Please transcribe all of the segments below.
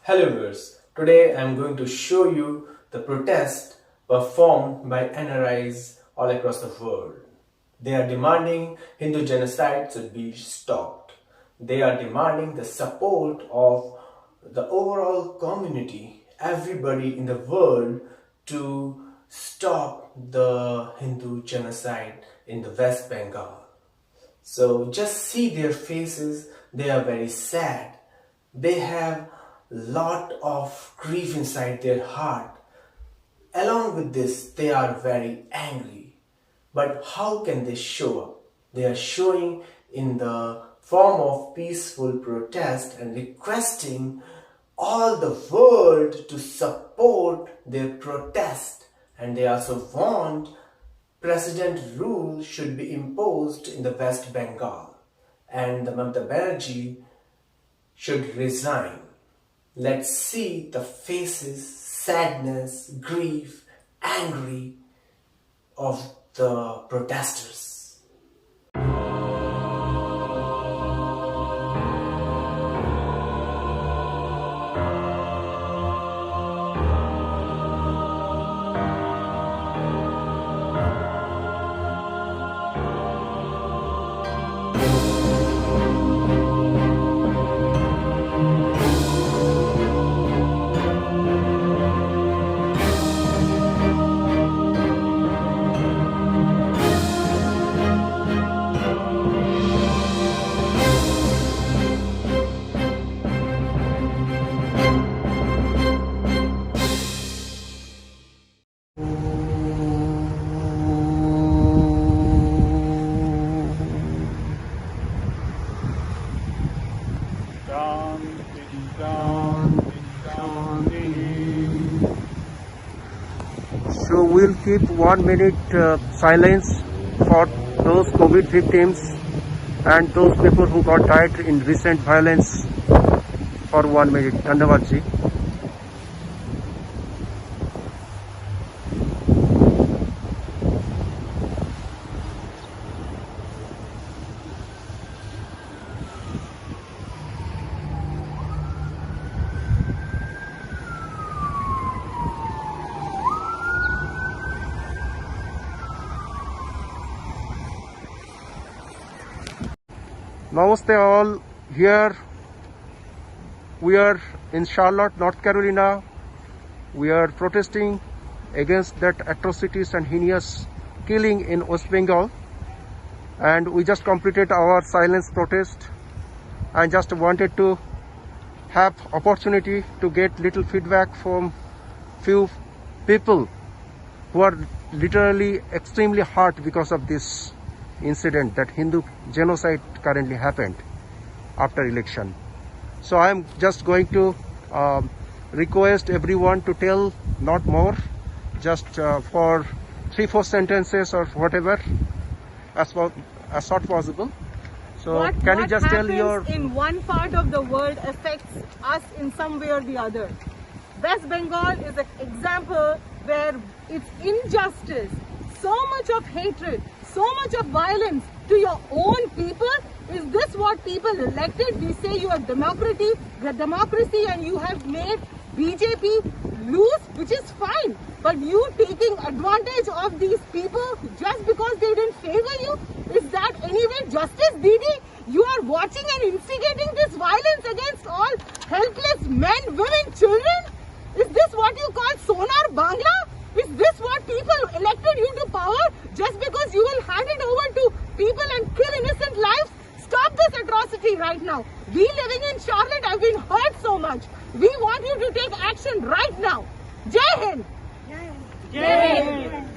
Hello viewers, today I am going to show you the protest performed by NRIs all across the world. They are demanding Hindu genocide should be stopped. They are demanding the support of the overall community, everybody in the world, to stop the Hindu genocide in the West Bengal. So just see their faces, they are very sad. They have lot of grief inside their heart. Along with this, they are very angry. But how can they show up? They are showing in the form of peaceful protest and requesting all the world to support their protest. And they also want president rule should be imposed in the West Bengal. And the Mamata Banerjee should resign. Let's see the faces, sadness, grief, angry of the protesters. So we'll keep 1 minute silence for those COVID victims and those people who got died in recent violence for 1 minute. Dhanyavad ji. Namaste all. Here we are in Charlotte, North Carolina. We are protesting against that atrocities and heinous killing in West Bengal. And we just completed our silence protest. I just wanted to have opportunity to get little feedback from few people who are literally extremely hurt because of this incident, that Hindu genocide currently happened after election. So I am just going to request everyone to tell not more, just for 3-4 sentences or whatever, as short possible. So can you just tell your... What happens in one part of the world affects us in some way or the other. West Bengal is an example where it's injustice, so much of hatred, so much of violence to your own people. Is this what people elected? We say you are democracy and you have made BJP lose, which is fine. But you taking advantage of these people just because they didn't favor you, is that anyway justice, Didi? You are watching and instigating this violence against all helpless men, women, children? Is this what you call Sonar Bangla? Is this what people elected you to power just because you will hand it over to people and kill innocent lives? Stop this atrocity right now. We living in Charlotte have been hurt so much. We want you to take action right now. Jai Hind. Jai Hind.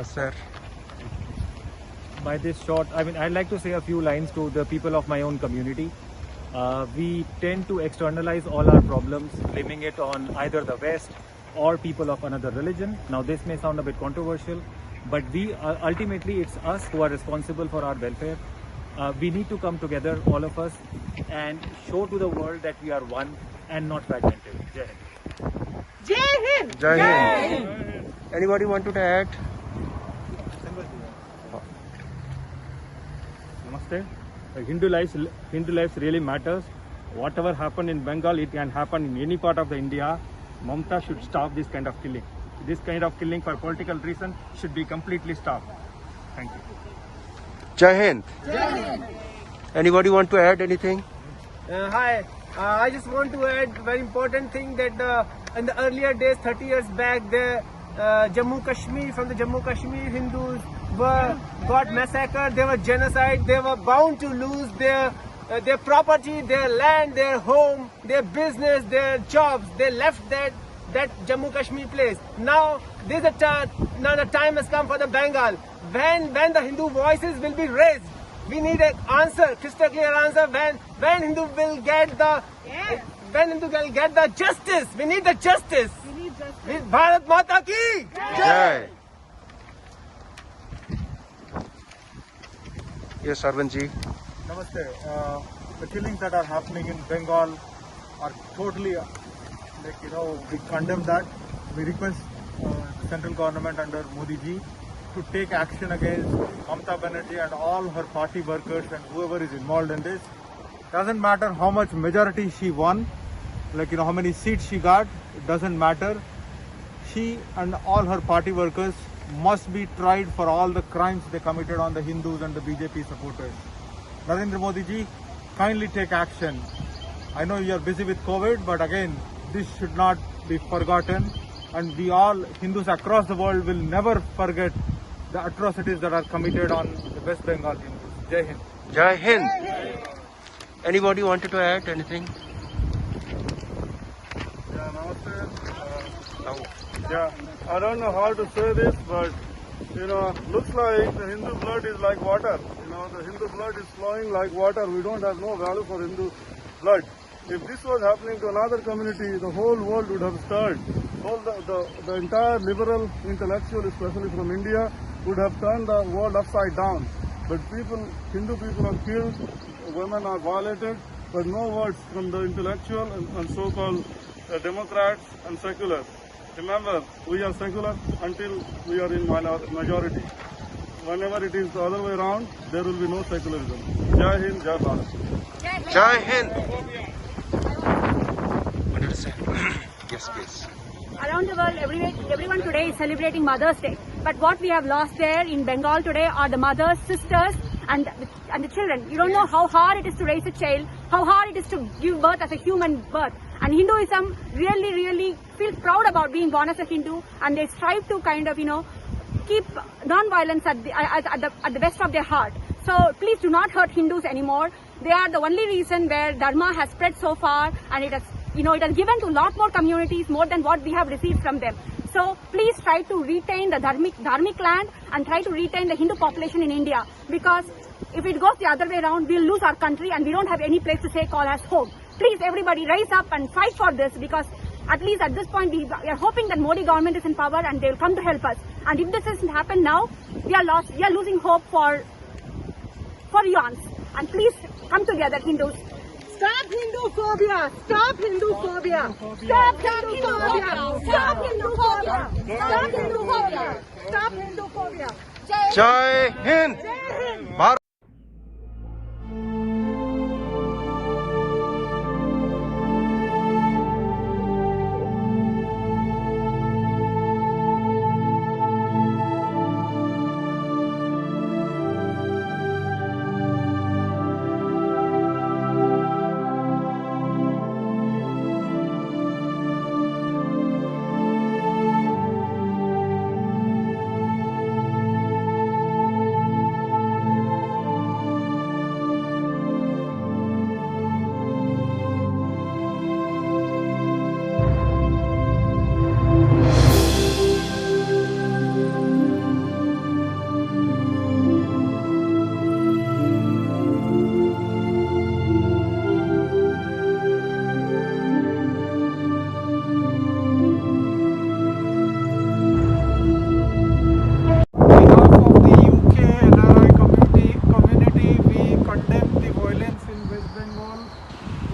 Sir. By this short, I'd like to say a few lines to the people of my own community. We tend to externalize all our problems, blaming it on either the West or people of another religion. Now this may sound a bit controversial, but ultimately it's us who are responsible for our welfare. We need to come together, all of us, and show to the world that we are one and not fragmented. Jai Hind. Jai Hind. Jai Hind. Anybody want to add? Namaste. Hindu lives really matters. whatever happened in Bengal, it can happen in any part of the India. Mamata should stop this kind of killing. This kind of killing for political reason should be completely stopped. Thank you. Jai Hind. Anybody want to add anything? Hi, I just want to add very important thing that in the earlier days, 30 years back, the Jammu Kashmir Hindus got massacred. They were genocide. They were bound to lose their property, their land, their home, their business, their jobs. They left that Jammu Kashmir place. Now now the time has come for the Bengal. When the Hindu voices will be raised, we need an answer, crystal clear answer. When Hindu will get the justice. We need the justice. We need justice. With Bharat Mata ki Jai. Yes, Arvindji. Namaste. The killings that are happening in Bengal are totally, we condemn that. We request the central government under Modi ji to take action against Mamata Banerjee and all her party workers and whoever is involved in this. Doesn't matter how much majority she won, how many seats she got, it doesn't matter. She and all her party workers must be tried for all the crimes they committed on the Hindus and the BJP supporters. Narendra Modi ji, kindly take action. I know you are busy with COVID, but again, this should not be forgotten. And we all, Hindus across the world, will never forget the atrocities that are committed on the West Bengal Hindus. Jai Hind. Jai Hind. Anybody wanted to add anything? Yeah, namaste. Yeah, I don't know how to say this, but looks like the Hindu blood is like water. The Hindu blood is flowing like water. We don't have no value for Hindu blood. If this was happening to another community, the whole world would have stirred. The entire liberal intellectual, especially from India, would have turned the world upside down. But Hindu people are killed, women are violated, but no words from the intellectual and so-called Democrats and seculars. Remember, we are secular until we are in majority. Whenever it is the other way around, there will be no secularism. Jai Hind, Jai Bharat. Jai Hind. What did you say? Yes, please. Around the world, everyone today is celebrating Mother's Day. But what we have lost there in Bengal today are the mothers, sisters, and the children. You don't know how hard it is to raise a child, how hard it is to give birth as a human birth. And Hinduism really feels proud about being born as a Hindu, and they strive to keep non-violence at the best of their heart. So please do not hurt Hindus anymore. They are the only reason where Dharma has spread so far, and it has given to a lot more communities, more than what we have received from them. So please try to retain the dharmic land and try to retain the Hindu population in India, because if it goes the other way around, we'll lose our country and we don't have any place to call us home. Please everybody rise up and fight for this, because at least at this point we are hoping that Modi government is in power and they will come to help us. And if this doesn't happen now, we are losing hope for eons. And please come together, Hindus. Stop Hinduphobia! Stop Hinduphobia! Stop Hinduphobia! Stop Hinduphobia! Stop Hinduphobia! Stop Hinduphobia! Jai Hind. Bharat.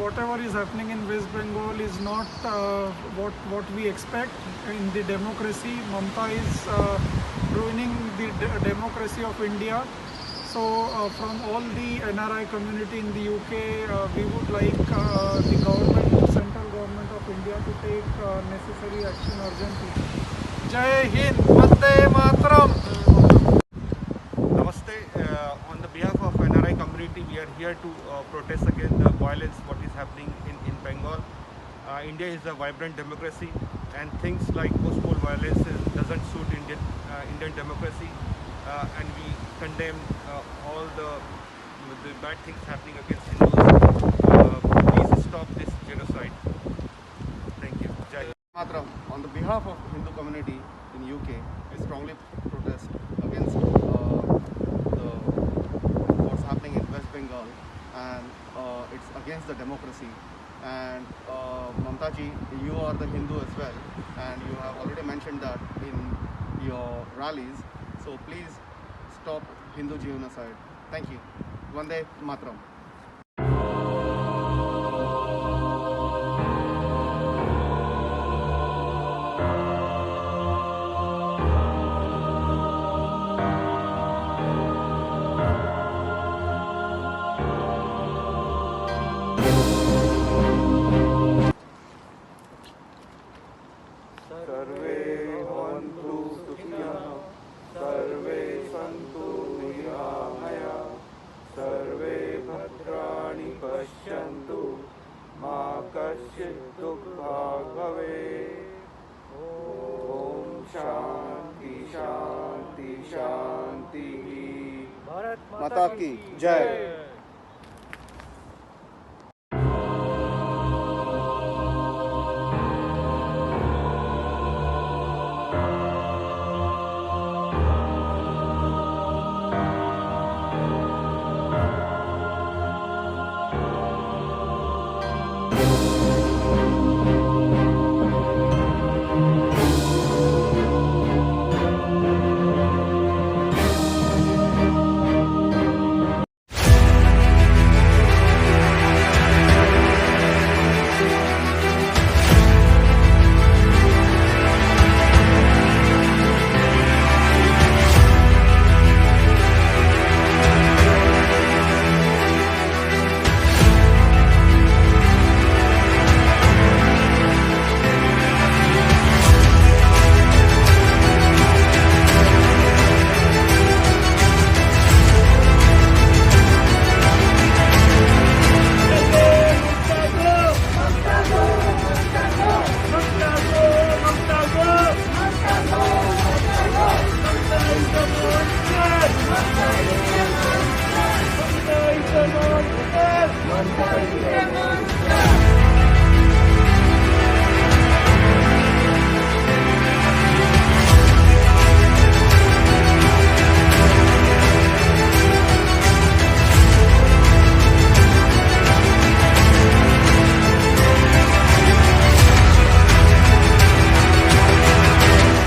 Whatever is happening in West Bengal is not what we expect in the democracy. Mamata is ruining the democracy of India. So from all the NRI community in the UK, we would like the government, central government of India to take necessary action urgently. Jai Hind, Vande Mataram. Namaste. On the behalf of NRI community, we are here to protest against the violence what is happening in Bengal. India is a vibrant democracy, and things like post-poll violence doesn't suit Indian democracy, and we condemn all the bad things happening against Hindus. Please stop this genocide. Thank you. Jai Hind. Mataram, on the behalf of Hindu community in UK, we strongly protest against what's happening in West Bengal, and it's against the democracy. And Mamtaji, you are the Hindu as well, and you have already mentioned that in your rallies. So please stop Hindu genocide. Thank you. Vande Mataram. सर्वे भवन्तु सुखिनः, सर्वे सन्तु निरामयाः, सर्वे भद्राणि पश्यन्तु, मा कश्चित् दुःखभाग् भवेत्। ॐ शान्ति शान्ति शान्तिः। माता की जय।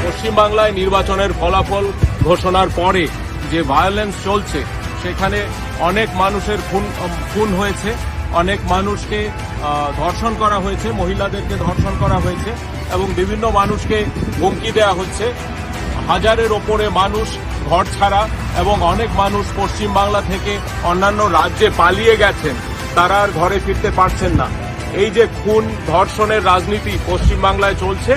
পশ্চিমবাংলায় নির্বাচনের ফলাফল ঘোষণার পরে যে ভায়োলেন্স চলছে, সেখানে অনেক মানুষের খুন হয়েছে, অনেক মানুষকে ধর্ষণ করা হয়েছে, মহিলাদেরকে ধর্ষণ করা হয়েছে এবং বিভিন্ন মানুষকে হুমকি দেওয়া হচ্ছে। হাজারের ওপরে মানুষ ঘর ছাড়া এবং অনেক মানুষ পশ্চিমবাংলা থেকে অন্যান্য রাজ্যে পালিয়ে গেছেন, তারা আর ঘরে ফিরতে পারছেন না। এই যে খুন ধর্ষণের রাজনীতি পশ্চিমবাংলায় চলছে,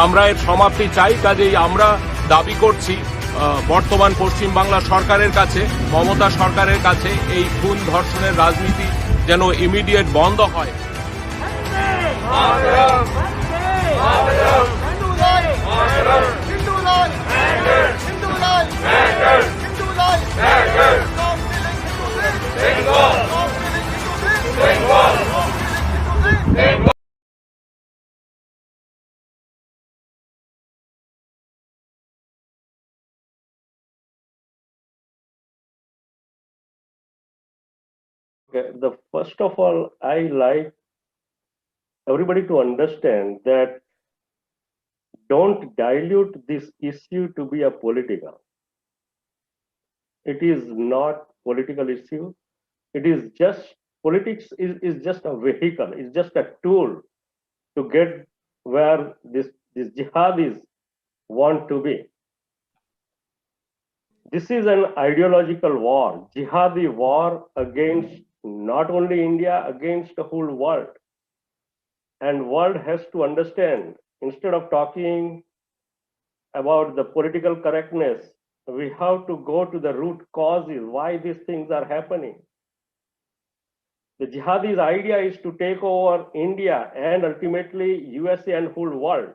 আমরা এর সমাপ্তি চাই। কাজেই আমরা দাবি করছি বর্তমান পশ্চিমবাংলা সরকারের কাছে, মমতা সরকারের কাছে, এই খুন ধর্ষণের রাজনীতি যেন ইমিডিয়েট বন্ধ হয়। The first of all, I like everybody to understand that don't dilute this issue to be a political. It is not political issue. It is just politics is just a vehicle. It's just a tool to get where this jihadis want to be. This is an ideological war, jihadi war against not only India, against the whole world. And world has to understand, instead of talking about the political correctness, we have to go to the root causes, why these things are happening. The jihadis' idea is to take over India and ultimately USA and whole world.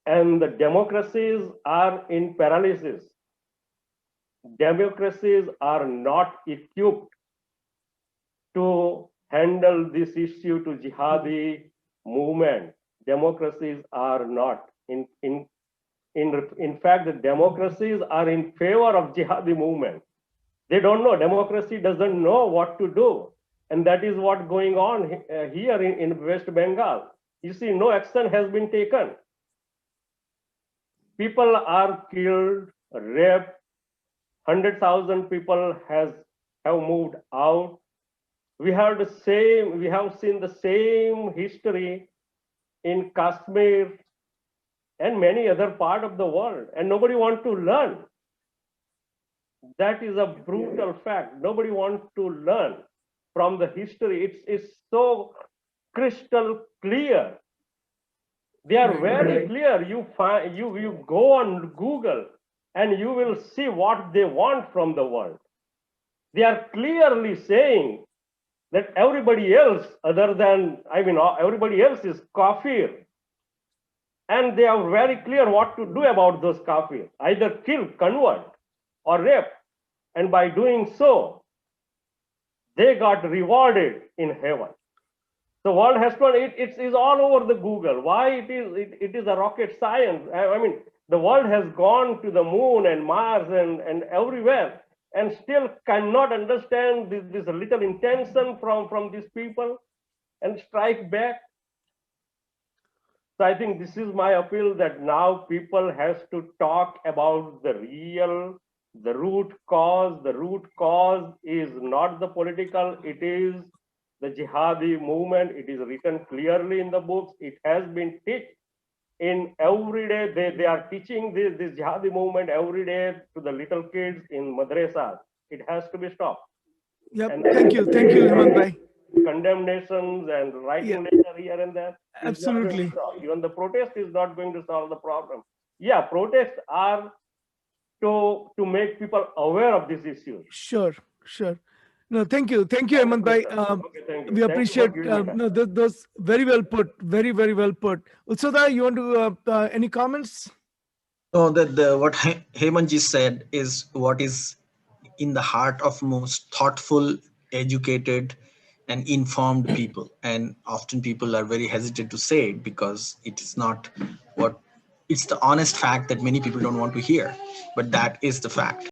And the democracies are in paralysis. Democracies are not equipped to handle this issue to jihadi movement. Democracies are not. In fact, the democracies are in favor of jihadi movement. They don't know. Democracy doesn't know what to do. And that is what's going on here in West Bengal. You see, no action has been taken. People are killed, raped. 100,000 people have moved out. We have seen the same history in Kashmir and many other parts of the world, and nobody wants to learn. That is a brutal fact. Nobody wants to learn from the history. It's so crystal clear. They are very clear. You go on Google and you will see what they want from the world. They are clearly saying that everybody else everybody else is kafir. And they are very clear what to do about those kafir. Either kill, convert, or rape. And by doing so, they got rewarded in heaven. The world has to, it is all over the Google. Why it is a rocket science. I mean, the world has gone to the moon and Mars and everywhere, and still cannot understand this little intention from these people and strike back. So I think this is my appeal, that now people has to talk about the root cause. The root cause is not the political, it is the jihadi movement. It is written clearly in the books. It has been taught in every day. They are teaching this jihadi movement every day to the little kids in madrasas. It has to be stopped. Yep. And Thank you, Hemant bhai. Condemnations and writing letter here and there. Absolutely. Even the protest is not going to solve the problem. Yeah, protests are to make people aware of this issue. Sure. No, thank you, Hemant bhai. Thank you. We appreciate those very well put, very well put. Utsoda, you want to any comments? No, what Hemantji said is what is in the heart of most thoughtful, educated, and informed people. And often people are very hesitant to say it because it is not it's the honest fact that many people don't want to hear, but that is the fact.